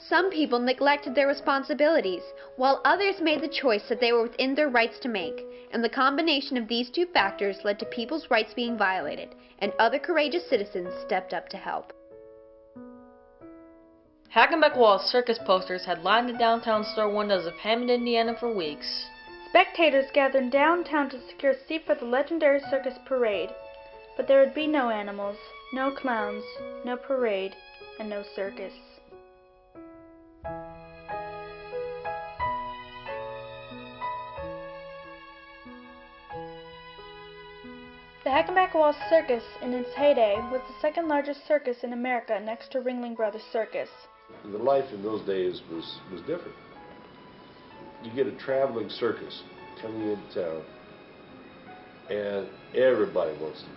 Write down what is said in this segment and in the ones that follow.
Some people neglected their responsibilities, while others made the choice that they were within their rights to make, and the combination of these two factors led to people's rights being violated, and other courageous citizens stepped up to help. Hagenbeck Wallace Circus posters had lined the downtown store windows of Hammond, Indiana for weeks. Spectators gathered downtown to secure a seat for the legendary circus parade. But there would be no animals, no clowns, no parade, and no circus. The Hagenbeck Wallace Circus, in its heyday, was the second largest circus in America next to Ringling Brothers Circus. The life in those days was different. You get a traveling circus coming into town, and everybody wants to go.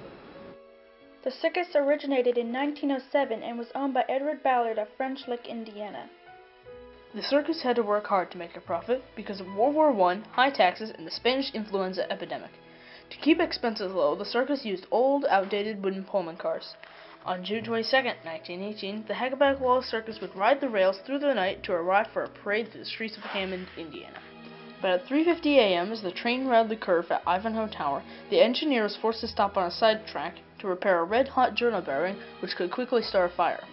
The circus originated in 1907 and was owned by Edward Ballard of French Lick, Indiana. The circus had to work hard to make a profit because of World War I, high taxes, and the Spanish influenza epidemic. To keep expenses low, the circus used old, outdated wooden Pullman cars. On June 22, 1918, the Hagenbeck Wallace Circus would ride the rails through the night to arrive for a parade through the streets of Hammond, Indiana. But at 3:50 a.m., as the train rounded the curve at Ivanhoe Tower, the engineer was forced to stop on a side track to repair a red-hot journal bearing, which could quickly start a fire.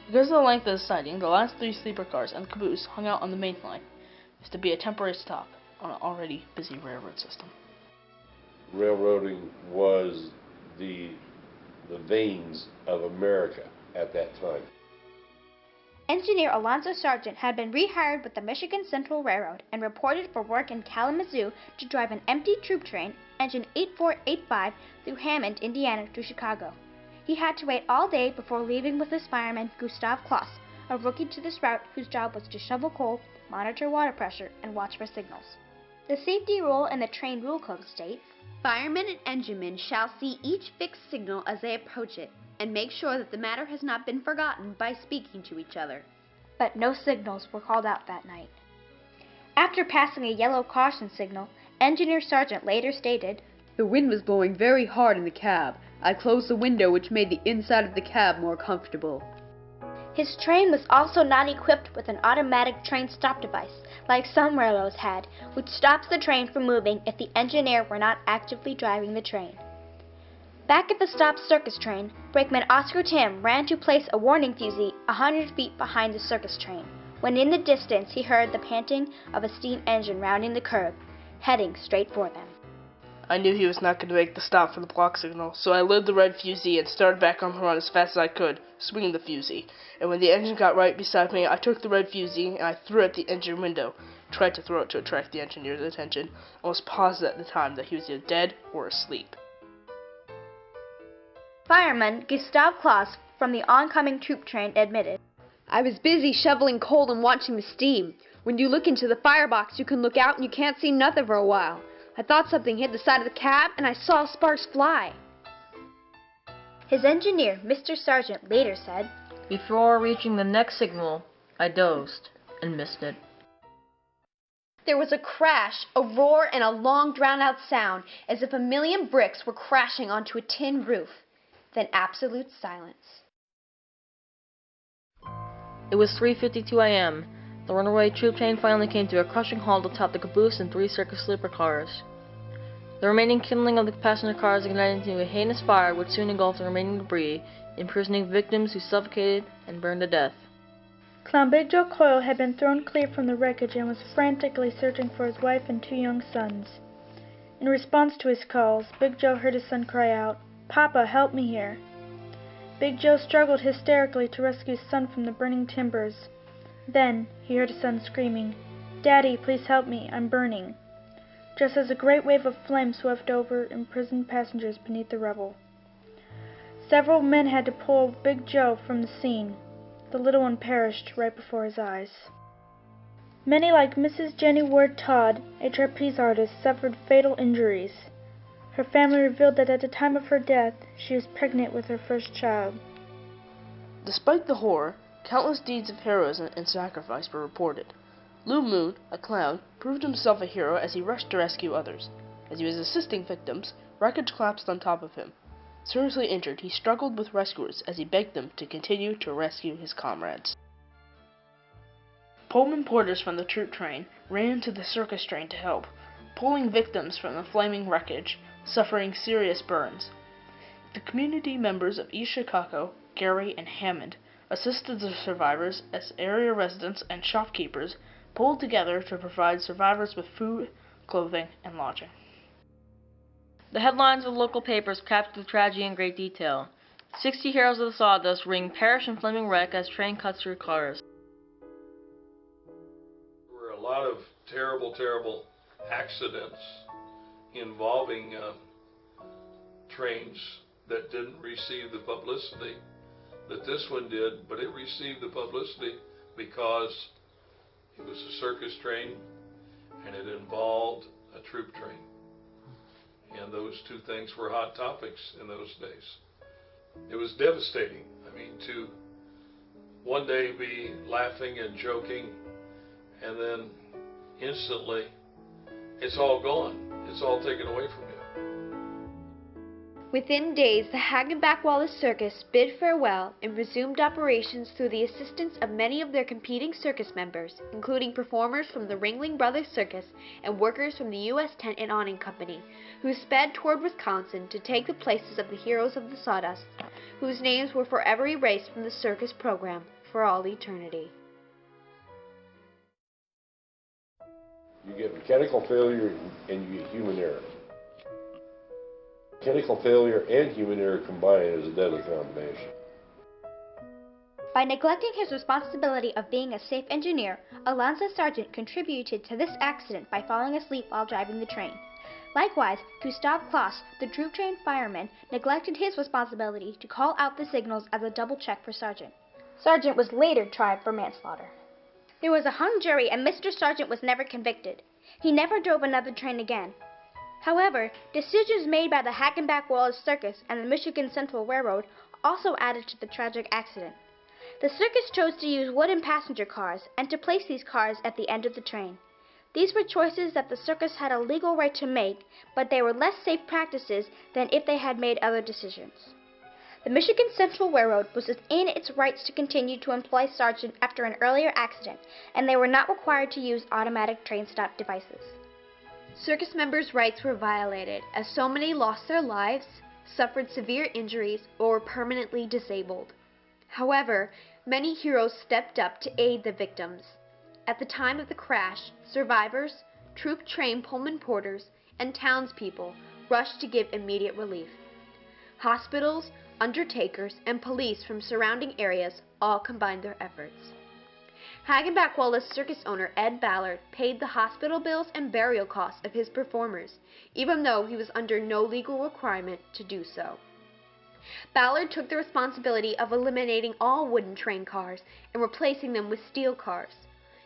Because of the length of the siding, the last three sleeper cars and the caboose hung out on the main line. It was to be a temporary stop on an already busy railroad system. Railroading was the veins of America at that time. Engineer Alonzo Sargent had been rehired with the Michigan Central Railroad and reported for work in Kalamazoo to drive an empty troop train, engine 8485, through Hammond, Indiana to Chicago. He had to wait all day before leaving with his fireman Gustav Kloss, a rookie to this route whose job was to shovel coal, monitor water pressure, and watch for signals. The safety rule in the train rule code states, "Firemen and enginemen shall see each fixed signal as they approach it, and make sure that the matter has not been forgotten by speaking to each other." But no signals were called out that night. After passing a yellow caution signal, Engineer Sargent later stated, "The wind was blowing very hard in the cab. I closed the window, which made the inside of the cab more comfortable." His train was also not equipped with an automatic train stop device, like some railroads had, which stops the train from moving if the engineer were not actively driving the train. Back at the stopped circus train, brakeman Oscar Tim ran to place a warning fusee 100 feet behind the circus train, when in the distance he heard the panting of a steam engine rounding the curve, heading straight for them. I knew he was not going to make the stop for the block signal, so I lit the red fusee and started back on the run as fast as I could, swinging the fusee. And when the engine got right beside me, I took the red fusee and I threw it at the engine window. Tried to throw it to attract the engineer's attention, and was positive at the time that he was either dead or asleep. Fireman Gustav Kloss from the oncoming troop train admitted, "I was busy shoveling coal and watching the steam. When you look into the firebox, you can look out and you can't see nothing for a while. I thought something hit the side of the cab, and I saw sparks fly." His engineer, Mr. Sargent, later said, Before reaching the next signal, I dozed and missed it. "There was a crash, a roar, and a long drawn-out sound, as if a million bricks were crashing onto a tin roof. Then absolute silence." It was 3:52 a.m. The runaway troop train finally came to a crushing halt atop the caboose and three circus sleeper cars. The remaining kindling of the passenger cars ignited into a heinous fire which soon engulfed the remaining debris, imprisoning victims who suffocated and burned to death. Clown Big Joe Coyle had been thrown clear from the wreckage and was frantically searching for his wife and two young sons. In response to his calls, Big Joe heard his son cry out, "Papa, help me here." Big Joe struggled hysterically to rescue his son from the burning timbers. Then he heard his son screaming, "Daddy, please help me, I'm burning," just as a great wave of flame swept over imprisoned passengers beneath the rubble. Several men had to pull Big Joe from the scene. The little one perished right before his eyes. Many, like Mrs. Jenny Ward Todd, a trapeze artist, suffered fatal injuries. Her family revealed that at the time of her death, she was pregnant with her first child. Despite the horror, countless deeds of heroism and sacrifice were reported. Lou Moon, a clown, proved himself a hero as he rushed to rescue others. As he was assisting victims, wreckage collapsed on top of him. Seriously injured, he struggled with rescuers as he begged them to continue to rescue his comrades. Pullman porters from the troop train ran to the circus train to help, pulling victims from the flaming wreckage, suffering serious burns. The community members of East Chicago, Gary, and Hammond assisted the survivors as area residents and shopkeepers pulled together to provide survivors with food, clothing, and lodging. The headlines of local papers captured the tragedy in great detail. 60 heroes of the Sawdust ring perish in flaming wreck as train cuts through cars. There were a lot of terrible accidents involving trains that didn't receive the publicity that this one did, but it received the publicity because it was a circus train and it involved a troop train. And those two things were hot topics in those days. It was devastating. I mean, to one day be laughing and joking, and then instantly it's all gone. It's all taken away from you. Within days, the Hagenbeck Wallace Circus bid farewell and resumed operations through the assistance of many of their competing circus members, including performers from the Ringling Brothers Circus and workers from the U.S. Tent and Awning Company, who sped toward Wisconsin to take the places of the heroes of the Sawdust, whose names were forever erased from the circus program for all eternity. You get mechanical failure and you get human error. Mechanical failure and human error combined is a deadly combination. By neglecting his responsibility of being a safe engineer, Alonzo Sargent contributed to this accident by falling asleep while driving the train. Likewise, Gustav Kloss, the troop train fireman, neglected his responsibility to call out the signals as a double check for Sargent. Sargent was later tried for manslaughter. There was a hung jury and Mr. Sargent was never convicted. He never drove another train again. However, decisions made by the Hagenbeck Wallace Circus and the Michigan Central Railroad also added to the tragic accident. The circus chose to use wooden passenger cars and to place these cars at the end of the train. These were choices that the circus had a legal right to make, but they were less safe practices than if they had made other decisions. The Michigan Central Railroad was within its rights to continue to employ Sargent after an earlier accident, and they were not required to use automatic train stop devices. Circus members' rights were violated, as so many lost their lives, suffered severe injuries, or were permanently disabled. However, many heroes stepped up to aid the victims. At the time of the crash, survivors, troop train Pullman porters, and townspeople rushed to give immediate relief. Hospitals, undertakers, and police from surrounding areas all combined their efforts. Hagenbeck Wallace Circus owner Ed Ballard paid the hospital bills and burial costs of his performers, even though he was under no legal requirement to do so. Ballard took the responsibility of eliminating all wooden train cars and replacing them with steel cars.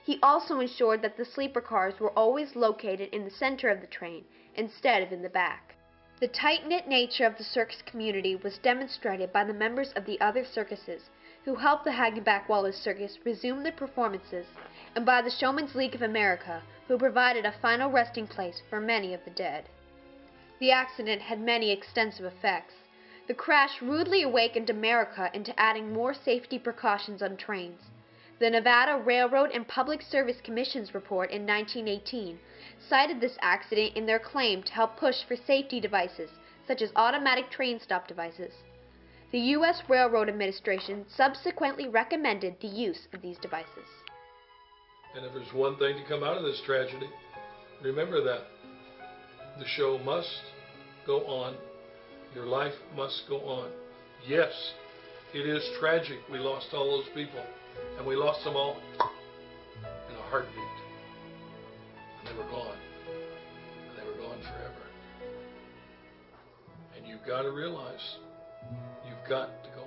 He also ensured that the sleeper cars were always located in the center of the train instead of in the back. The tight-knit nature of the circus community was demonstrated by the members of the other circuses, who helped the Hagenbeck Wallace Circus resume their performances, and by the Showmen's League of America, who provided a final resting place for many of the dead. The accident had many extensive effects. The crash rudely awakened America into adding more safety precautions on trains. The Nevada Railroad and Public Service Commission's report in 1918 cited this accident in their claim to help push for safety devices, such as automatic train stop devices. The U.S. Railroad Administration subsequently recommended the use of these devices. And if there's one thing to come out of this tragedy, remember that the show must go on. Your life must go on. Yes, it is tragic. We lost all those people, and we lost them all in a heartbeat. And they were gone. And they were gone forever. And you've got to realize, you've got to go